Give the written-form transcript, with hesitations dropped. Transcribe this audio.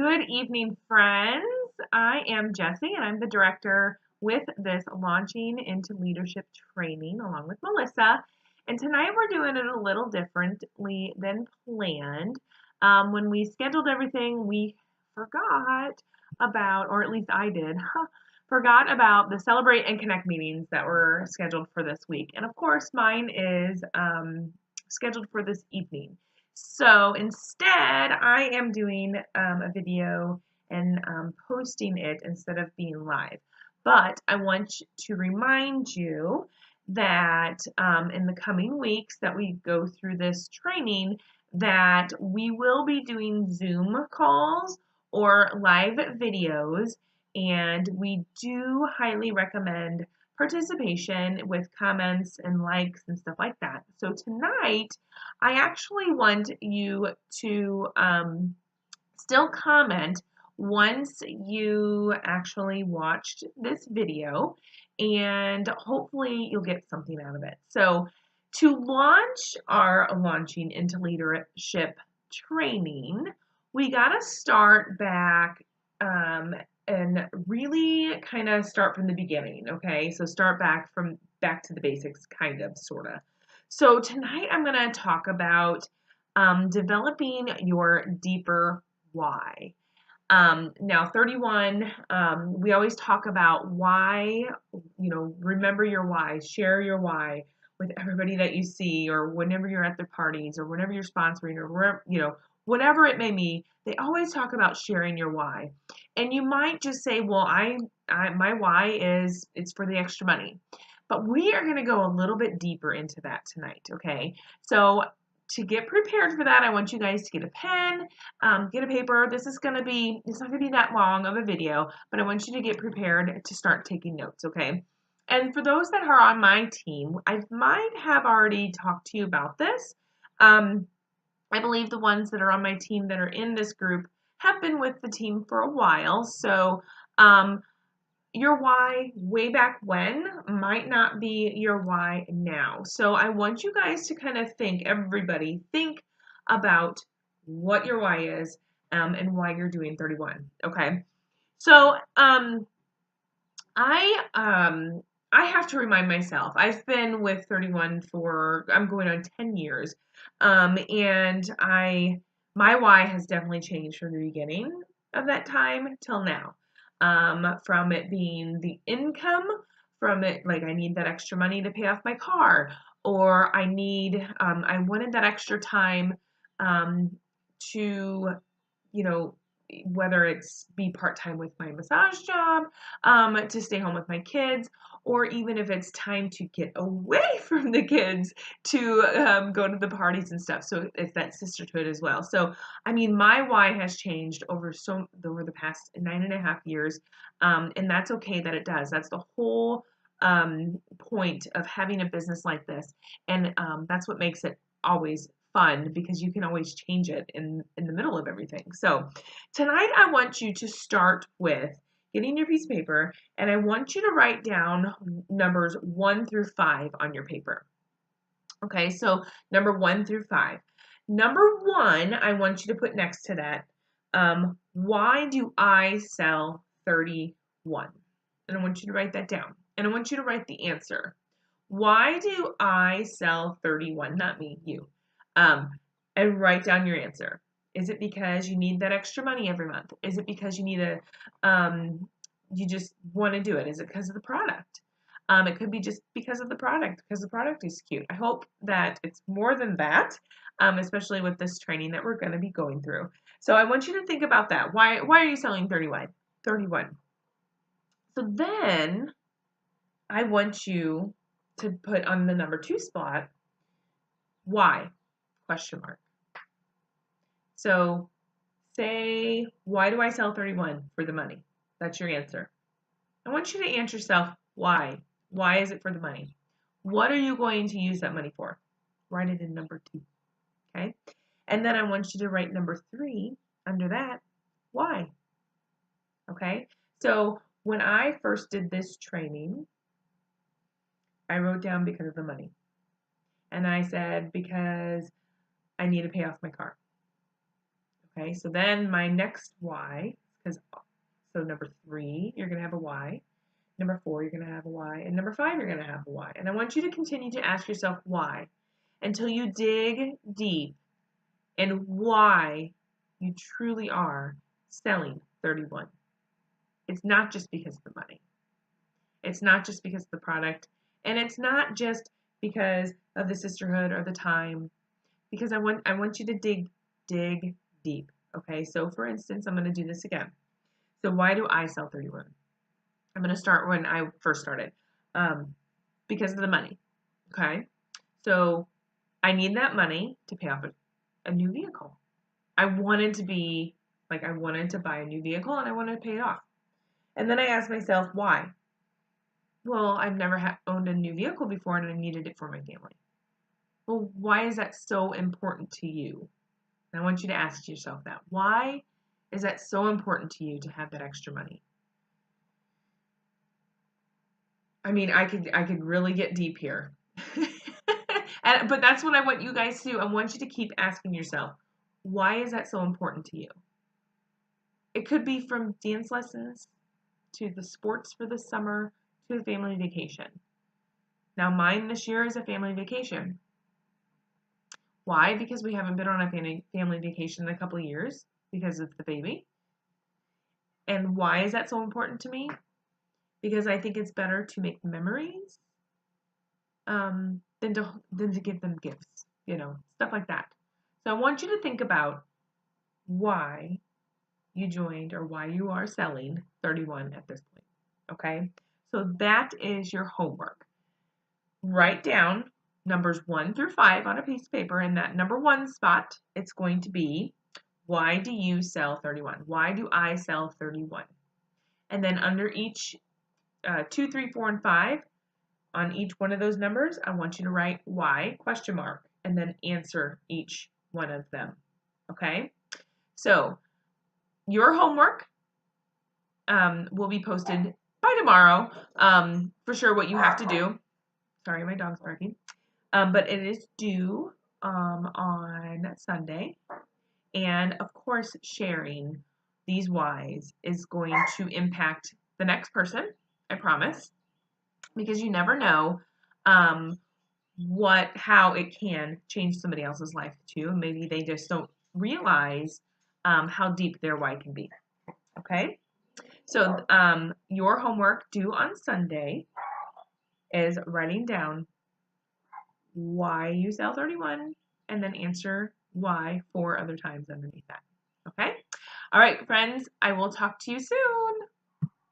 Good evening, friends. I am Jessie, and I'm the director with this Launching into Leadership training along with Melissa. And tonight we're doing it a little differently than planned. When we scheduled everything, we forgot about, or at least I did, forgot about the Celebrate and Connect meetings that were scheduled for this week. And of course, mine is scheduled for this evening. So instead, I am doing a video and posting it instead of being live. But I want to remind you that in the coming weeks that we go through this training, that we will be doing Zoom calls or live videos, and we do highly recommend participation with comments and likes and stuff like that. So tonight, I actually want you to still comment once you actually watched this video, and hopefully you'll get something out of it. So to launch our Launching into Leadership training, we got to start back and really kind of start from the beginning, okay? So start back to the basics, kind of, sort of. So tonight I'm going to talk about developing your deeper why. Now 31, we always talk about why, remember your why, share your why with everybody that you see, or whenever you're at their parties, or whenever you're sponsoring, or whatever it may be, they always talk about sharing your why. And you might just say, well, my why is it's for the extra money. But we are going to go a little bit deeper into that tonight, okay? So to get prepared for that, I want you guys to get a pen, get a paper. It's not going to be that long of a video, but I want you to get prepared to start taking notes, okay? And for those that are on my team, I might have already talked to you about this. I believe the ones that are on my team that are in this group have been with the team for a while. So your why way back when might not be your why now. So I want you guys to kind of think about what your why is and why you're doing 31. Okay. So I have to remind myself, I've been with 31 I'm going on 10 years. And my why has definitely changed from the beginning of that time till now. From it being the income, from it, like I need that extra money to pay off my car, or I wanted that extra time to, you know, whether it's be part-time with my massage job, to stay home with my kids, or even if it's time to get away from the kids to go to the parties and stuff. So it's that sisterhood as well. So, I mean, my why has changed over the past 9.5 years, and that's okay that it does. That's the whole point of having a business like this, and that's what makes it always fun, because you can always change it in the middle of everything. So tonight I want you to start with getting your piece of paper, and I want you to write down numbers 1 through 5 on your paper. Okay, so number 1 through 5. Number 1, I want you to put next to that, why do I sell 31? And I want you to write that down. And I want you to write the answer. Why do I sell 31? Not me, you. And write down your answer. Is it because you need that extra money every month? Is it because you you just want to do it? Is it because of the product? It could be just because of the product, because the product is cute. I hope that it's more than that, especially with this training that we're going to be going through. So I want you to think about that. Why are you selling 31? 31. So then I want you to put on the number 2 spot, why? Question mark. So say, why do I sell 31? For the money. That's your answer. I want you to answer yourself, why? Why is it for the money? What are you going to use that money for? Write it in number 2. Okay? And then I want you to write number 3 under that, why? Okay? So when I first did this training, I wrote down because of the money. And I said, because I need to pay off my car. Okay, so then my next why, so number 3, you're going to have a why. Number 4, you're going to have a why. And number 5, you're going to have a why. And I want you to continue to ask yourself why until you dig deep in why you truly are selling 31. It's not just because of the money. It's not just because of the product. And it's not just because of the sisterhood or the time. Because I want you to dig deep. Okay, so for instance, I'm going to do this again. So why do I sell 31? I'm going to start when I first started. Because of the money. Okay, so I need that money to pay off a new vehicle. I wanted to buy a new vehicle and I wanted to pay it off. And then I asked myself, why? Well, I've never owned a new vehicle before and I needed it for my family. Well, why is that so important to you? And I want you to ask yourself that. Why is that so important to you to have that extra money? I mean, I could really get deep here. But that's what I want you guys to do. I want you to keep asking yourself, why is that so important to you? It could be from dance lessons to the sports for the summer to a family vacation. Now, mine this year is a family vacation. Why? Because we haven't been on a family vacation in a couple of years because of the baby. And why is that so important to me? Because I think it's better to make memories than to give them gifts, stuff like that. So I want you to think about why you joined or why you are selling 31 at this point. Okay? So that is your homework. Write down numbers 1 through 5 on a piece of paper. In that number 1 spot, it's going to be, why do you sell 31? Why do I sell 31? And then under each 2, 3, 4, and 5, on each one of those numbers, I want you to write why, question mark, and then answer each one of them. Okay? So your homework will be posted by tomorrow. For sure what you have to do. Sorry, my dog's barking. But it is due on Sunday. And of course, sharing these whys is going to impact the next person, I promise. Because you never know how it can change somebody else's life too. Maybe they just don't realize how deep their why can be. Okay? So your homework due on Sunday is writing down why you sell 31 and then answer why 4 other times underneath that. Okay? All right, friends, I will talk to you soon.